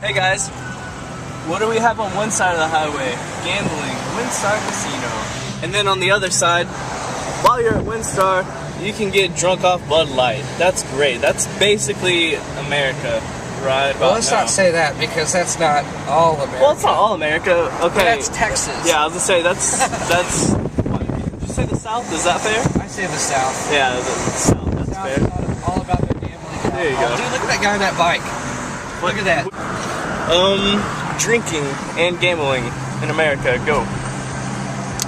Hey guys, what do we have on one side of the highway? Gambling, Windstar Casino. And then on the other side, while you're at Windstar, you can get drunk off Bud Light. That's great. That's basically America, right? Well, let's not say that because that's not all America. Well, it's not all America. Okay. That's Texas. Yeah, I was gonna say that's. What, did you say the South? Is that fair? I say the South. Yeah, the South. That's South fair. is all about their gambling. There you go. Dude, look at that guy on that bike. Look at that. Drinking and gambling in America. Go.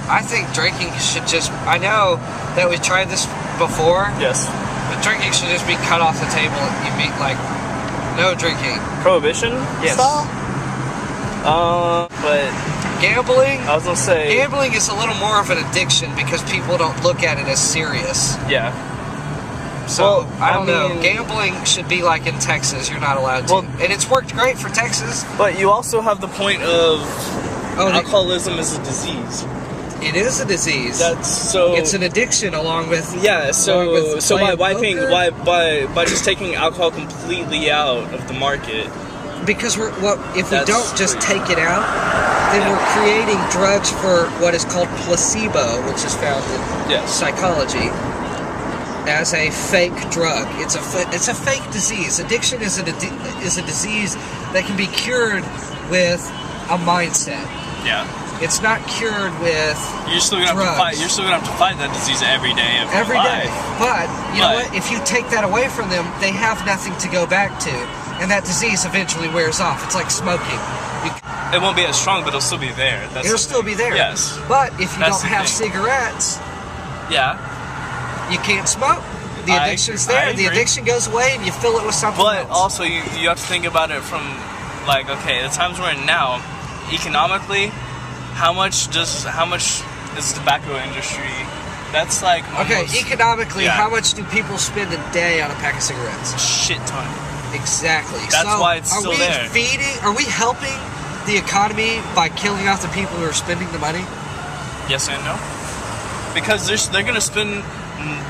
I think drinking should just. I know that we tried this before. Yes. But drinking should just be cut off the table. You mean like no drinking. Prohibition? Yes. Style? But gambling. I was gonna say gambling is a little more of an addiction because people don't look at it as serious. Yeah. So, well, I don't know. Gambling should be like in Texas. You're not allowed to. Well, and it's worked great for Texas. But you also have the point of alcoholism is a disease. It is a disease. That's so. It's an addiction along with. Yeah. So by wiping, by just taking alcohol completely out of the market. Because if we don't just take it out, then we're creating drugs for what is called placebo, which is found in psychology. As a fake drug, it's a fake disease. Addiction is a disease that can be cured with a mindset. Yeah. It's not cured with You're still gonna drugs. have to fight. You're still gonna have to fight that disease every day of every your day. life. But you know what? If you take that away from them, they have nothing to go back to, and that disease eventually wears off. It's like smoking. It won't be as strong, but it'll still be there. It'll still be there. Yes. But if you don't have cigarettes, you can't smoke. The addiction's there. The addiction goes away, and you fill it with something else. But also, you have to think about it from, like, okay, the times we're in now, economically, how much is the tobacco industry? That's like almost, economically, how much do people spend a day on a pack of cigarettes? A shit ton. Exactly. That's why it's still there. Are we helping the economy by killing off the people who are spending the money? Yes and no. Because they're gonna spend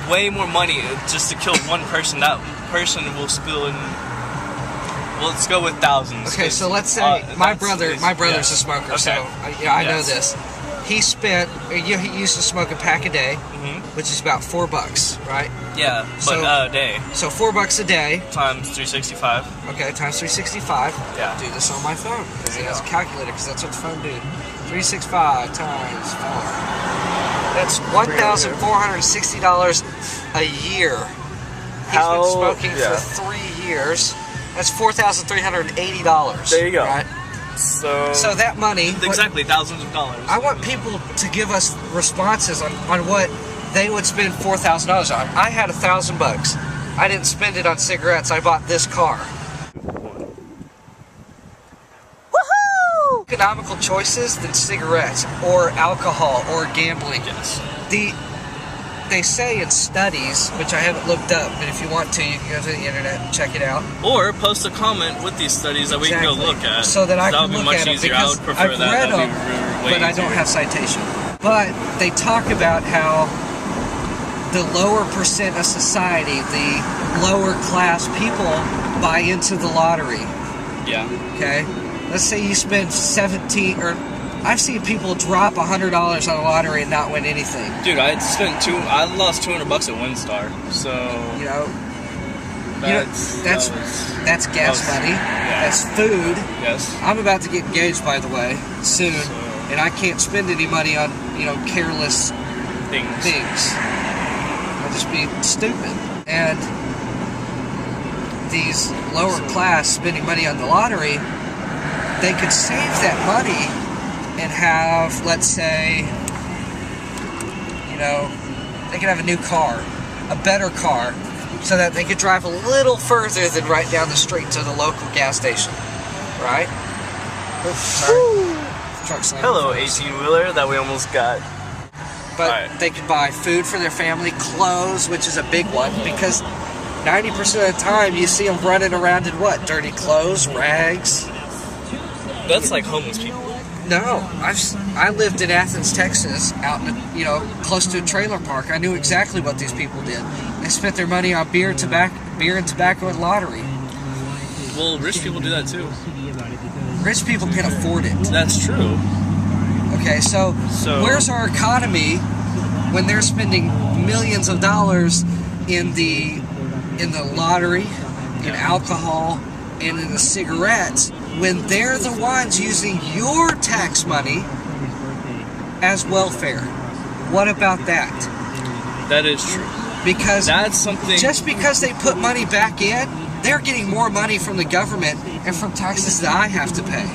way more money just to kill one person. That person will spill in. Well, let's go with thousands. Okay, so let's say my brother's a smoker, so I know this. He used to smoke a pack a day, which is about $4, right? Yeah, but a day. So $4 a day times 365. Okay, times 365. Yeah. Do this on my phone because it has a calculator because that's what the phone do. 365 times 4. That's $1,460 a year. He's been smoking for 3 years. That's $4,380. There you go. Right? So that money... Exactly, thousands of dollars. I want people to give us responses on what they would spend $4,000 on. I had $1,000. I didn't spend it on cigarettes. I bought this car. Woohoo! Economical choices than cigarettes or alcohol or gambling. Yes. They say in studies, which I haven't looked up, but if you want to, you can go to the internet and check it out. Or post a comment with these studies that we can go look at. So that I can look at them, easier. I would prefer I've read them, but I don't have citation. But they talk about how the lower percent of society, the lower class people, buy into the lottery. Yeah. Okay? Let's say you spend I've seen people drop $100 on a lottery and not win anything. Dude, I lost $200 at Windstar. So that's gas money. Yeah. That's food. Yes. I'm about to get engaged, by the way, soon, and I can't spend any money on careless things. I'll just be stupid. And these lower class spending money on the lottery, they could save that money and have, let's say, they could have a new car, a better car, so that they could drive a little further than right down the street to the local gas station, right? Oops, sorry. Hello, 18-wheeler that we almost got. But they could buy food for their family, clothes, which is a big one, because 90% of the time you see them running around in what? Dirty clothes, rags. That's like homeless people. No, I lived in Athens, Texas, out in close to a trailer park. I knew exactly what these people did. They spent their money on beer and tobacco and lottery. Well, rich people do that too. Rich people can afford it. That's true. Okay, so where's our economy when they're spending millions of dollars in the lottery, in alcohol, and in the cigarettes, when they're the ones using your tax money as welfare? What about that? That is true. Because that's something. Just because they put money back in, they're getting more money from the government and from taxes that I have to pay.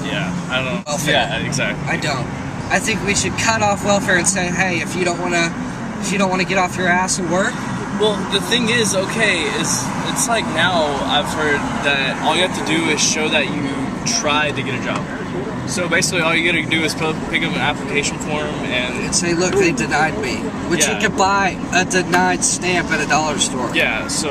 Yeah, I don't. Welfare. Yeah, exactly. I don't. I think we should cut off welfare and say, hey, if you don't want to get off your ass and work. Well, the thing is, okay, it's like now I've heard that all you have to do is show that you tried to get a job. So basically, all you gotta do is pick up an application form and say, look, they denied me. Which you could buy a denied stamp at a dollar store. Yeah. So.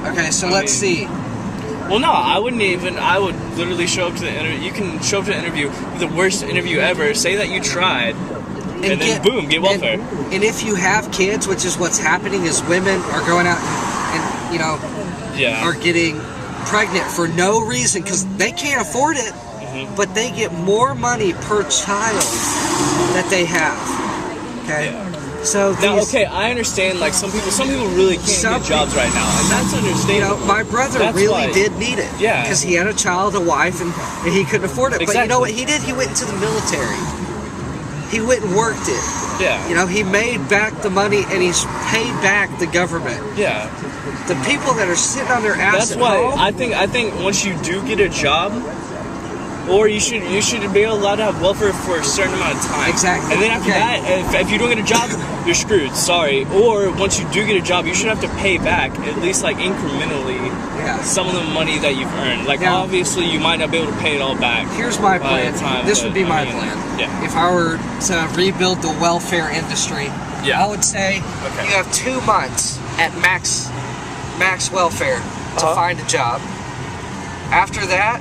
Okay, so let's see. Well, no, I wouldn't even. I would literally show up to the interview. You can show up to the interview, the worst interview ever. Say that you tried, and then boom, get welfare. And if you have kids, which is what's happening, is women are going out and are getting pregnant for no reason because they can't afford it, but they get more money per child that they have. Okay. Yeah. So now, okay, I understand. Like some people really can't get jobs right now, and that's understandable. My brother did need it, yeah, because he had a child, a wife, and he couldn't afford it. Exactly. But you know what he did? He went into the military. He went and worked it. Yeah. He made back the money, and he's paid back the government. Yeah. The people that are sitting on their ass. That's why home, I think once you do get a job. Or you should be allowed to have welfare for a certain amount of time. Exactly. And then after that, if you don't get a job, you're screwed. Sorry. Or once you do get a job, you should have to pay back at least like incrementally some of the money that you've earned. Like obviously, you might not be able to pay it all back. Here's my plan. This would be my plan. Yeah. If I were to rebuild the welfare industry, I would say you have 2 months at max welfare to find a job. After that,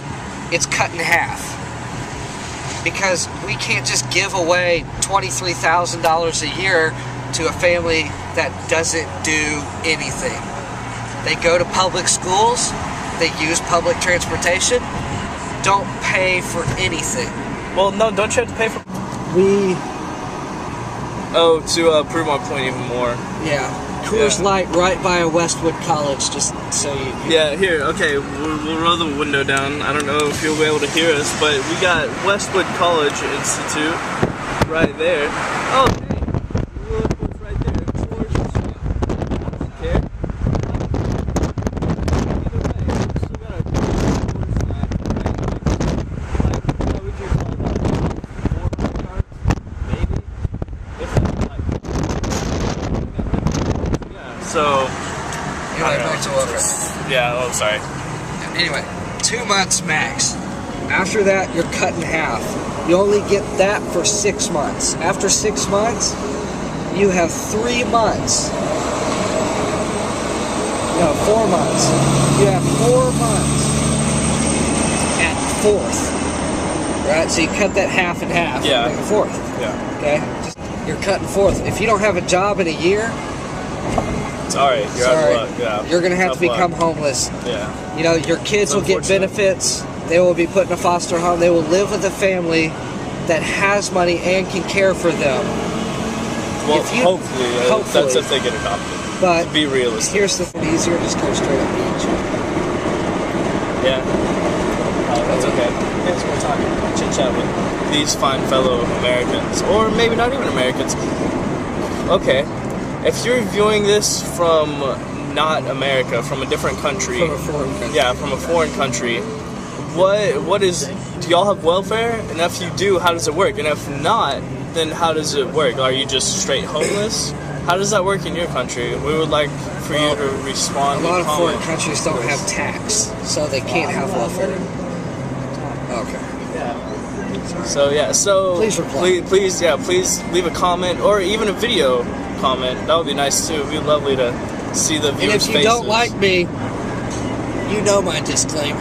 it's cut in half, because we can't just give away $23,000 a year to a family that doesn't do anything. They go to public schools, they use public transportation, don't pay for anything. Well, no, don't you have to pay for? To prove my point even more. Yeah. Coors Light right by a Westwood College, just so you... Yeah, here, okay, we'll roll the window down. I don't know if you'll be able to hear us, but we got Westwood College Institute right there. Oh, hey, look what's right there. George's shop. Okay. Either way, we still got a George's snack. Like, what would you call that? 4 cards? Maybe? If it's like... So, back to welfare. Yeah, oh, sorry. Anyway, 2 months max. After that, you're cut in half. You only get that for 6 months. After 6 months, you have 3 months. No, 4 months. You have 4 months at fourth. Right? So you cut that half in half. Yeah. Make a fourth. Yeah. Okay? You're cutting fourth. If you don't have a job in a year, sorry, you're out of luck. Yeah. You're going to have to become homeless. Yeah. Your kids will get benefits. They will be put in a foster home. They will live with a family that has money and can care for them. Well, hopefully. That's if they get adopted. But to be realistic. Here's the thing. Easier, just go straight up beach. Yeah. That's okay. Thanks for talking. Chit-chat with these fine fellow Americans. Or maybe not even Americans. Okay. If you're viewing this from not America, from a different country, from a foreign country, from a foreign country, what is? Do y'all have welfare? And if you do, how does it work? And if not, then how does it work? Are you just straight homeless? How does that work in your country? We would like for you to respond. A lot of foreign countries don't have tax, so they can't have welfare. Okay. So please reply. Please leave a comment or even a video comment. That would be nice too. It'd be lovely to see the viewers' faces. And if you don't like me, you know my disclaimer.